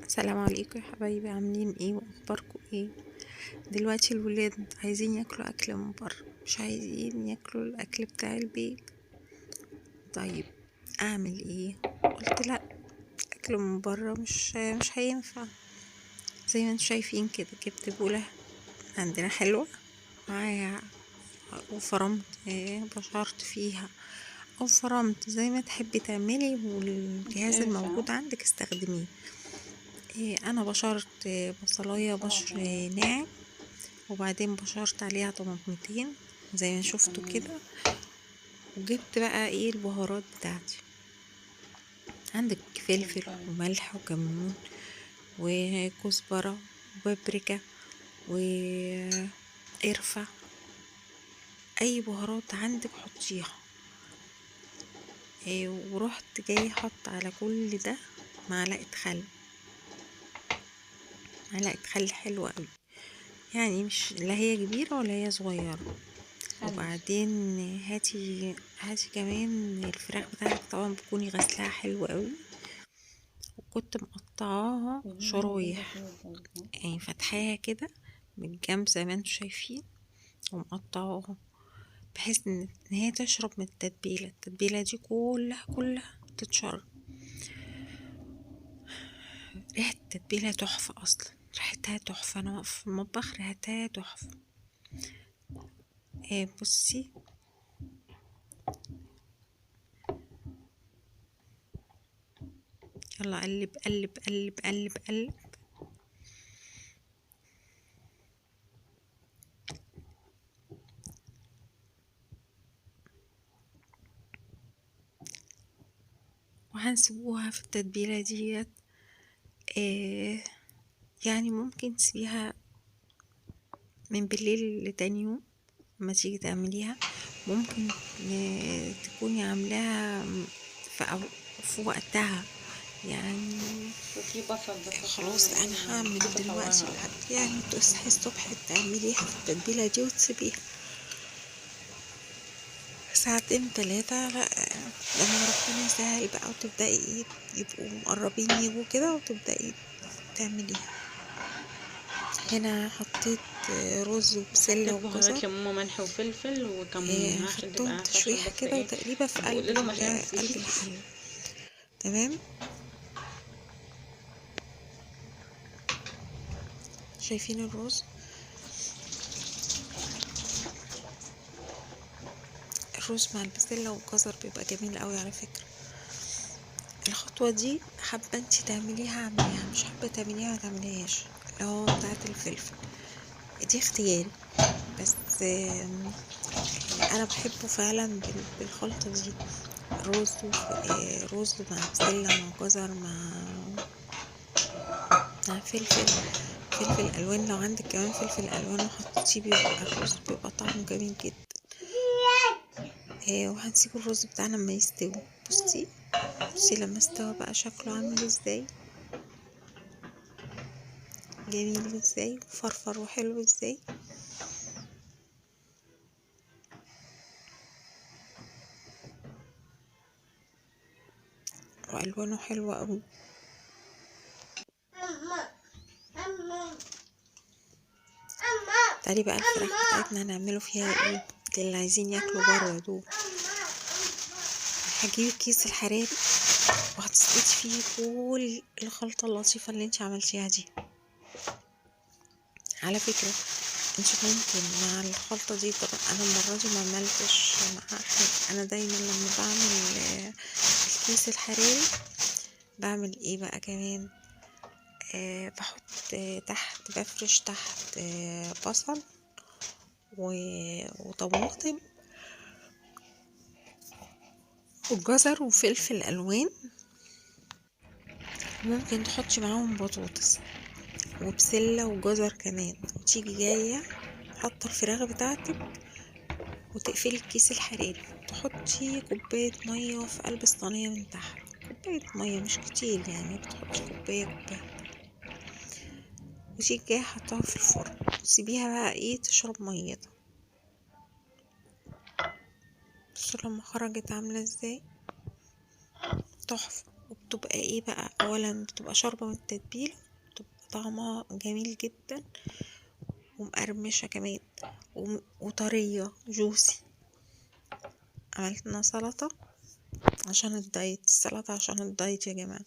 السلام عليكم يا حبايبي، عاملين ايه واخباركم ايه؟ دلوقتي الولاد عايزين ياكلوا اكل من بره، مش عايزين ياكلوا الاكل بتاع البيت. طيب اعمل ايه؟ قلت لا، اكل من بره مش هينفع. زي ما انتم شايفين كده، جبت بوله عندنا حلوه معايا وفرمت، بشرت فيها او فرمت زي ما تحبي تعملي، والجهاز الموجود عندك استخدميه. انا بشرت بصلايه بشر ناعم، وبعدين بشرت عليها طماطمتين زي ما شفتوا كده. وجبت بقى ايه البهارات بتاعتي، عندك فلفل وملح وكمون وكزبرة وبابريكا وقرفة، اي بهارات عندك حطيها. ورحت جاي حط على كل ده معلقة خل، معلقة خل حلوة قوي، يعني مش لا هي كبيرة ولا هي صغيرة. وبعدين هاتي كمان الفراخ بتاعتك، طبعا بتكوني غسلاها حلو قوي، وكنت مقطعاها شرايح، يعني فتحاها كده من الجنب زي ما انتوا شايفين، ومقطعاها بحيث ان هي تشرب من التتبيلة دي كلها تتشرب. ريحة التتبيلة تحفة، اصلا ريحتها تحفة، انا واقفة في المطبخ ريحتها تحفة. بصي، يلا قلب قلب قلب قلب قلب. وهنسيبوها في التتبيلة ديت، يعني ممكن تسيبيها من بالليل لتاني يوم لما تيجي تعمليها. ممكن تكوني عاملاها في وقتها، يعني في بصل بس خلاص انا هعمل دلوقتي الاكل، يعني تصحي الصبح تعمليها في التتبيله دي وتسيبيها ساعتين 3. لا، لما ربنا يسهل بقى وتبدأي يبقوا مقربين يجوا كده وتبدأي تعمليها. هنا حطيت رز وبسلة حطيت بهارات وجزر، يا ماما، ملح وفلفل وكمون عشان تبقى خدتهم عارفه، عشان تشويحة بس كده ايه وتقليبة في قلب بقول لهم عشان قلب نسيت. الحلة. تمام، شايفين الرز مع البسلة والجزر بيبقى جميل قوي على فكرة. الخطوة دي حابة انتي تعمليها اعمليها، مش حابة تعمليها ما تعمليهاش. اللي هو بتاعت الفلفل دي اختياري، بس انا بحبه فعلا بالخلطة دي. رز مع بسلة مع جزر مع فلفل الوان، لو عندك كمان فلفل الوان وحطيتيه بيبقى الرز بيبقى طعمه جميل جدا. وهنسيب الرز بتاعنا لما يستوي. بصي لما استوى بقى شكله عامل ازاي، جميل ازاي وفرفر وحلو ازاي. والوانه حلوة قوي. تعالي بقى الفراخ بتاعتنا هنعمله فيها ايه للي عايزين ياكلوا بره دول. هجيب الكيس الحراري وهتسقطي فيه كل الخلطة اللطيفة اللي انت عملتيها دي. على فكرة انت ممكن مع الخلطة دي، طبعا انا المرة دي ما عملتش مع احمد، انا دايما لما بعمل الكيس الحراري بعمل ايه بقى كمان، بحط تحت، بفرش تحت بصل وطماطم وجزر وفلفل الوان، ممكن تحطي معاهم بطاطس وبسلة وجزر كمان. وتيجي جاية حاطة الفراخ بتاعتك وتقفلي الكيس الحراري، تحطي كوباية مية في قلب الصينية من تحت، كوباية مية مش كتير، يعني بتحطي كوباية. وتيجي جاية حطاها في الفرن وتسيبيها بقى ايه تشرب ميتها. بصوا لما خرجت عاملة ازاي، تحفة. بتبقى ايه بقى، اولا بتبقى شاربة من التتبيلة، بتبقى طعمها جميل جدا ومقرمشة كمان وطرية جوسي. عملت لنا سلطة عشان الدايت، السلطة عشان الدايت يا جماعة.